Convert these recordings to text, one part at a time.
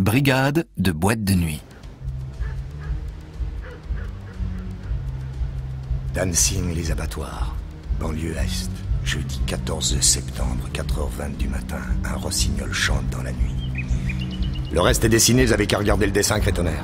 Brigade de boîte de nuit. Dancing, les abattoirs, banlieue Est, jeudi 14 septembre, 4h20 du matin, un rossignol chante dans la nuit. Le reste est dessiné, vous avez qu'à regarder le dessin, crétonnaire.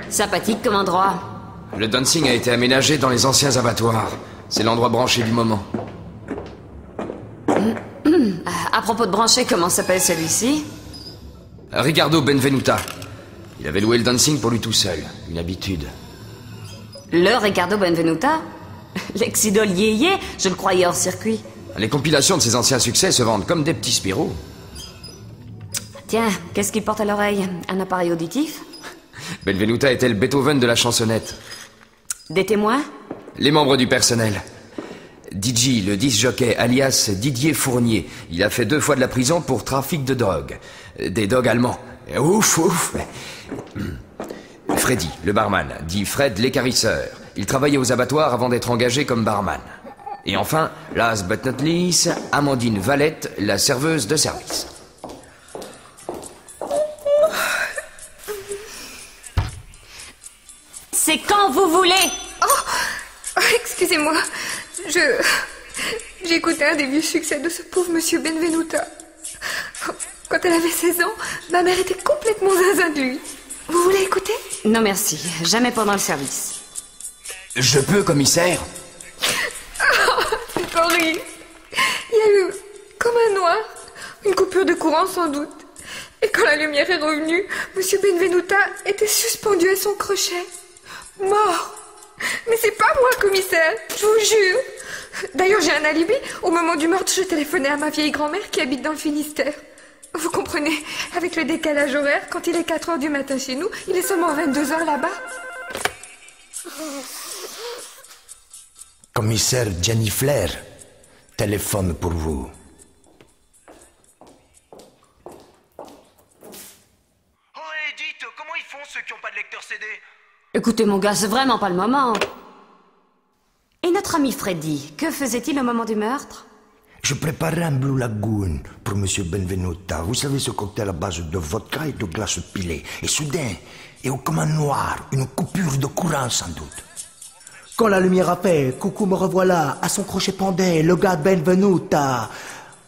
Sympathique comme endroit. Le dancing a été aménagé dans les anciens abattoirs. C'est l'endroit branché du moment. À propos de brancher, comment s'appelle celui-ci? Ricardo Benvenuta. Il avait loué le dancing pour lui tout seul. Une habitude. Le Ricardo Benvenuta? L'ex-idole yéyé? Je le croyais hors circuit. Les compilations de ses anciens succès se vendent comme des petits Spirou. Tiens, qu'est-ce qu'il porte à l'oreille? Un appareil auditif? Benvenuta était le Beethoven de la chansonnette. Des témoins? Les membres du personnel. DJ, le disc-jockey, alias Didier Fournier. Il a fait 2 fois de la prison pour trafic de drogue. Des dogs allemands. Ouf, ouf. Freddy, le barman, dit Fred l'écarisseur. Il travaillait aux abattoirs avant d'être engagé comme barman. Et enfin, last but not least, Amandine Valette, la serveuse de service. C'est quand vous voulez. Oh, excusez-moi. J'ai écouté un des vieux succès de ce pauvre monsieur Benvenuta. Quand elle avait 16 ans, ma mère était complètement zinzin de lui. Vous voulez écouter? Non merci, jamais pendant le service. Je peux, commissaire? C'est horrible. Il y a eu comme un noir, une coupure de courant sans doute. Et quand la lumière est revenue, monsieur Benvenuta était suspendu à son crochet. Mort. Mais c'est pas moi, commissaire, je vous jure. D'ailleurs, j'ai un alibi. Au moment du meurtre, je téléphonais à ma vieille grand-mère qui habite dans le Finistère. Vous comprenez, avec le décalage horaire, quand il est 4h du matin chez nous, il est seulement 22h là-bas. Commissaire Jenny Flair, téléphone pour vous. Oh, et dites, comment ils font ceux qui n'ont pas de lecteur CD? Écoutez mon gars, c'est vraiment pas le moment. Et notre ami Freddy, que faisait-il au moment du meurtre? Je préparais un Blue Lagoon pour monsieur Benvenuta. Vous savez, ce cocktail à base de vodka et de glace pilée. Et soudain, et au comme un noir, une coupure de courant sans doute. Quand la lumière a fait, coucou me revoilà, à son crochet pendait le gars Benvenuta.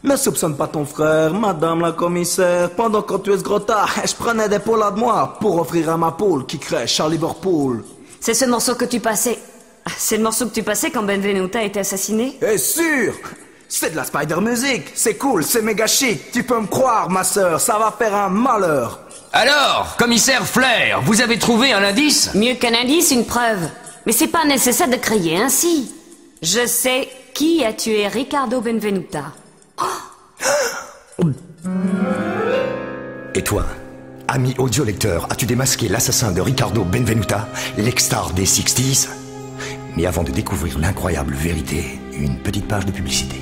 Ne soupçonne pas ton frère, madame la commissaire. Pendant que tu es ce grotta, je prenais des polas de moi pour offrir à ma poule qui crèche à Liverpool. C'est ce morceau que tu passais. C'est le morceau que tu passais quand Benvenuta a été assassiné? Et sûr! C'est de la spider music, c'est cool, c'est méga chic. Tu peux me croire, ma sœur, ça va faire un malheur. Alors, commissaire Flair, vous avez trouvé un indice? Mieux qu'un indice, une preuve. Mais c'est pas nécessaire de crier ainsi. Je sais qui a tué Ricardo Benvenuta. Et toi, ami audiolecteur, as-tu démasqué l'assassin de Ricardo Benvenuta, l'ex-star des 60s? Mais avant de découvrir l'incroyable vérité, une petite page de publicité.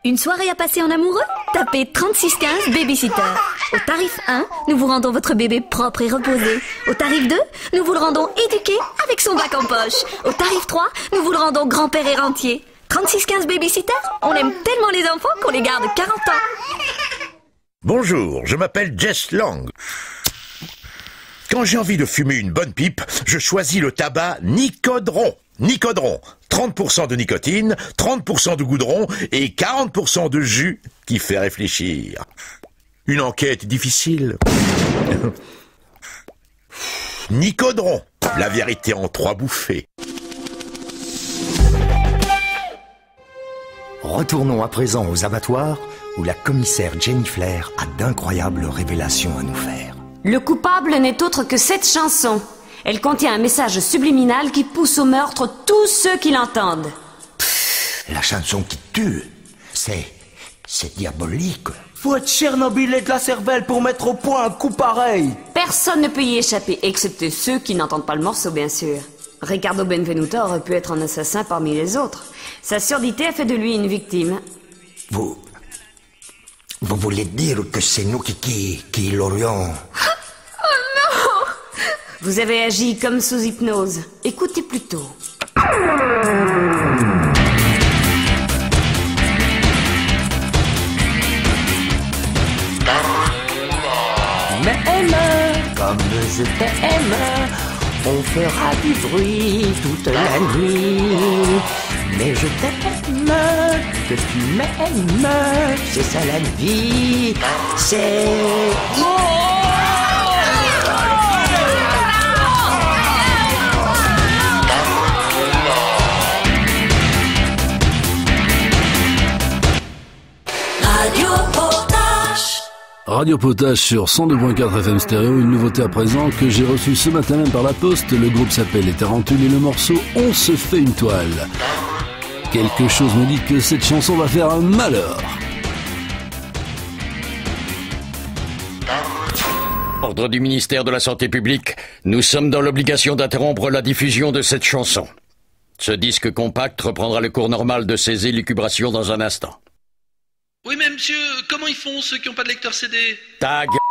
Une soirée à passer en amoureux? Tapez 3615 Babysitter. Au tarif 1, nous vous rendons votre bébé propre et reposé. Au tarif 2, nous vous le rendons éduqué avec son bac en poche. Au tarif 3, nous vous le rendons grand-père et rentier. 3615 Babysitter, on aime tellement les enfants qu'on les garde 40 ans. Bonjour, je m'appelle Jess Lang. Quand j'ai envie de fumer une bonne pipe, je choisis le tabac Nicodron. Nicodron, 30% de nicotine, 30% de goudron et 40% de jus qui fait réfléchir. Une enquête difficile. Nicodron, la vérité en 3 bouffées. Retournons à présent aux abattoirs où la commissaire Jenny Flair a d'incroyables révélations à nous faire. Le coupable n'est autre que cette chanson. Elle contient un message subliminal qui pousse au meurtre tous ceux qui l'entendent. La chanson qui tue, c'est diabolique. Faut être Tchernobyl de la cervelle pour mettre au point un coup pareil. Personne ne peut y échapper, excepté ceux qui n'entendent pas le morceau, bien sûr. Ricardo Benvenuta aurait pu être un assassin parmi les autres. Sa surdité a fait de lui une victime. Vous voulez dire que c'est nous qui l'aurions... Vous avez agi comme sous hypnose. Écoutez plutôt. M'aime comme je t'aime, on fera du bruit toute la nuit. Mais je t'aime, que tu m'aimes, c'est ça la vie, c'est... Radio Potache sur 102.4 FM Stéréo, une nouveauté à présent que j'ai reçue ce matin même par la poste. Le groupe s'appelle Les Tarentules et le morceau On se fait une toile. Quelque chose me dit que cette chanson va faire un malheur. Ordre du ministère de la Santé publique, nous sommes dans l'obligation d'interrompre la diffusion de cette chanson. Ce disque compact reprendra le cours normal de ses élucubrations dans un instant. Oui mais monsieur, comment ils font ceux qui n'ont pas de lecteur CD? Ta gueule.